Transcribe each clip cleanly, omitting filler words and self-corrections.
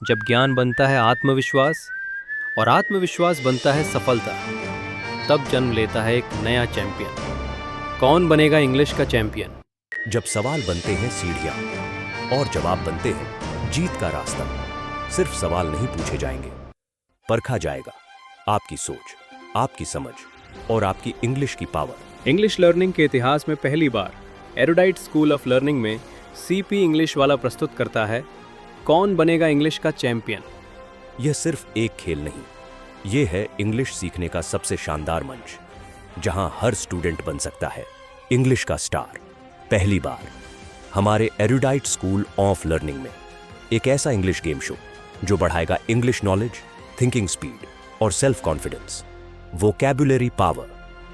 जब ज्ञान बनता है आत्मविश्वास और आत्मविश्वास बनता है सफलता, तब जन्म लेता है एक नया चैंपियन। कौन बनेगा इंग्लिश का चैंपियन? जब सवाल बनते हैं सीढ़ियां और जवाब बनते हैं जीत का रास्ता। सिर्फ सवाल नहीं पूछे जाएंगे, परखा जाएगा आपकी सोच, आपकी समझ और आपकी इंग्लिश की पावर। इंग्लिश लर्निंग के इतिहास में पहली बार एरुडाइट स्कूल ऑफ लर्निंग में सीपी इंग्लिश वाला प्रस्तुत करता है कौन बनेगा इंग्लिश का चैंपियन। यह सिर्फ एक खेल नहीं, यह है इंग्लिश सीखने का सबसे शानदार मंच, जहां हर स्टूडेंट बन सकता है इंग्लिश का स्टार। पहली बार हमारे एरुडाइट स्कूल ऑफ लर्निंग में एक ऐसा इंग्लिश गेम शो जो बढ़ाएगा इंग्लिश नॉलेज, थिंकिंग स्पीड और self confidence, vocabulary power,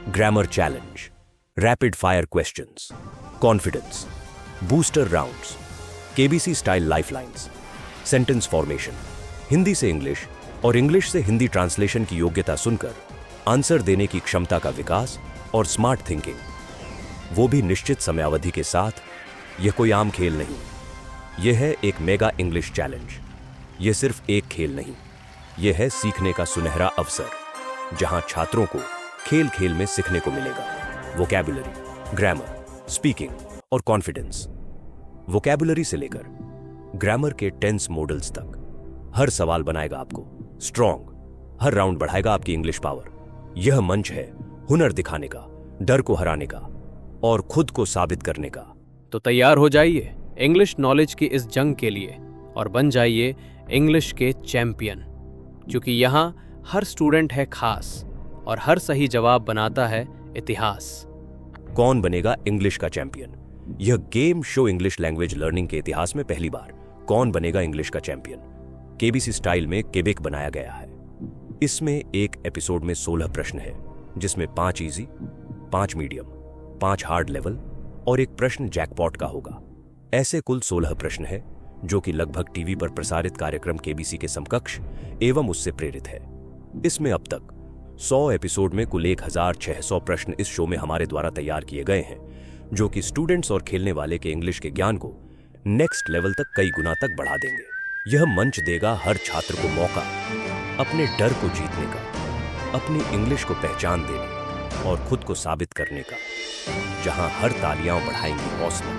grammar challenge, rapid fire questions, confidence, booster rounds, KBC style lifelines, sentence formation, Hindi से इंग्लिश और इंग्लिश से हिंदी ट्रांसलेशन की योग्यता सुनकर आंसर देने की क्षमता का विकास और स्मार्ट थिंकिंग, वो भी निश्चित समयावधि के साथ। यह कोई आम खेल नहीं, यह है एक मेगा इंग्लिश चैलेंज। यह सिर्फ एक खेल नहीं, यह है सीखने का सुनहरा अवसर, जहां छात्रों को खेल खेल में सीखने को मिलेगा वोकैबुलरी, ग्रामर, स्पीकिंग और कॉन्फिडेंस। वोकैबुलरी से लेकर ग्रामर के टेंस मॉडल्स तक हर सवाल बनाएगा आपको स्ट्रॉन्ग, हर राउंड बढ़ाएगा आपकी इंग्लिश पावर। यह मंच है हुनर दिखाने का, डर को हराने का और खुद को साबित करने का। तो तैयार हो जाइए इंग्लिश नॉलेज की इस जंग के लिए और बन जाइए इंग्लिश के चैंपियन, क्योंकि यहाँ हर स्टूडेंट है खास और हर सही जवाब बनाता है इतिहास। कौन बनेगा इंग्लिश का चैंपियन? यह game show English language learning के इतिहास में पहली बार कौन बनेगा इंग्लिश का चैंपियन केबीसी स्टाइल में केबेक बनाया गया है। इसमें एक एपिसोड में 16 प्रश्न है, जिसमें 5 इजी, 5 मीडियम, 5 हार्ड लेवल और एक प्रश्न जैकपॉट का होगा। ऐसे कुल 16 प्रश्न है, जो कि लगभग टीवी पर प्रसारित कार्यक्रम केबीसी के समकक्ष एवं उससे प्रेरित है। इसमें अब तक 100 एपिसोड में कुल 1600 प्रश्न इस शो में हमारे द्वारा तैयार किए गए हैं, जो कि स्टूडेंट्स और खेलने वाले के इंग्लिश के ज्ञान को नेक्स्ट लेवल तक कई गुना तक बढ़ा देंगे। यह मंच देगा हर छात्र को मौका अपने डर को जीतने का, अपनी इंग्लिश को पहचान देने और खुद को साबित करने का, जहां हर तालियां बढ़ाएंगी हौसला,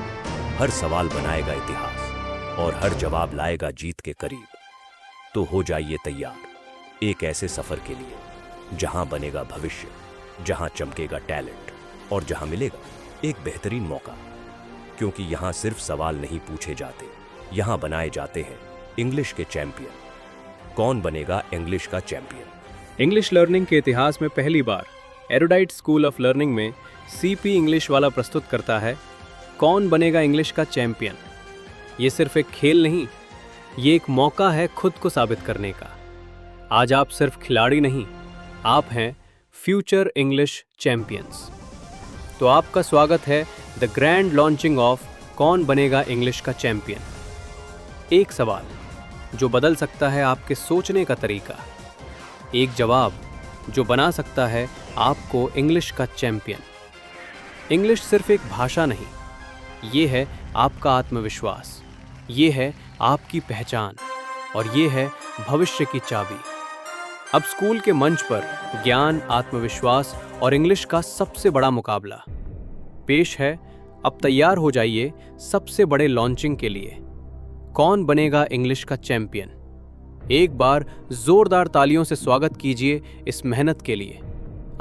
हर सवाल बनाएगा इतिहास और हर जवाब लाएगा जीत के करीब। तो हो जाइए तैयार एक ऐसे सफर के लिए जहां बनेगा भविष्य, जहां चमकेगा टैलेंट और जहां मिलेगा एक बेहतरीन मौका। क्योंकि यहां सिर्फ सवाल नहीं पूछे जाते, यहां बनाए जाते हैं इंग्लिश के चैंपियन। कौन बनेगा इंग्लिश का चैंपियन? इंग्लिश लर्निंग के इतिहास में पहली बार एरुडाइट स्कूल ऑफ लर्निंग में सीपी इंग्लिश वाला प्रस्तुत करता है कौन बनेगा इंग्लिश का चैंपियन। ये सिर्फ एक खेल नहीं, ये एक मौका है खुद को साबित करने का। आज आप सिर्फ खिलाड़ी नहीं, आप हैं फ्यूचर इंग्लिश चैंपियंस। तो आपका स्वागत है द ग्रैंड लॉन्चिंग ऑफ कौन बनेगा इंग्लिश का चैंपियन। एक सवाल जो बदल सकता है आपके सोचने का तरीका, एक जवाब जो बना सकता है आपको इंग्लिश का चैंपियन। इंग्लिश सिर्फ एक भाषा नहीं, ये है आपका आत्मविश्वास, ये है आपकी पहचान और ये है भविष्य की चाबी। अब स्कूल के मंच पर ज्ञान, आत्मविश्वास और इंग्लिश का सबसे बड़ा मुकाबला पेश है। अब तैयार हो जाइए सबसे बड़े लॉन्चिंग के लिए। कौन बनेगा इंग्लिश का चैंपियन? एक बार जोरदार तालियों से स्वागत कीजिए इस मेहनत के लिए।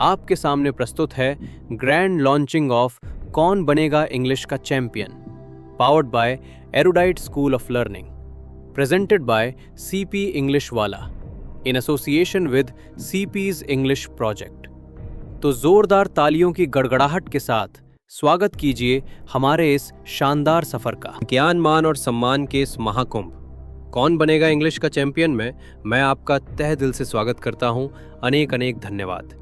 आपके सामने प्रस्तुत है ग्रैंड लॉन्चिंग ऑफ कौन बनेगा इंग्लिश का champion, powered by Erudite School of Learning, presented by CP English वाला in association with CP's English project. तो जोरदार तालियों की गड़गड़ाहट के साथ स्वागत कीजिए हमारे इस शानदार सफर का। ज्ञान, मान और सम्मान के इस महाकुंभ कौन बनेगा इंग्लिश का चैंपियन में मैं आपका तहे दिल से स्वागत करता हूं। अनेक अनेक धन्यवाद।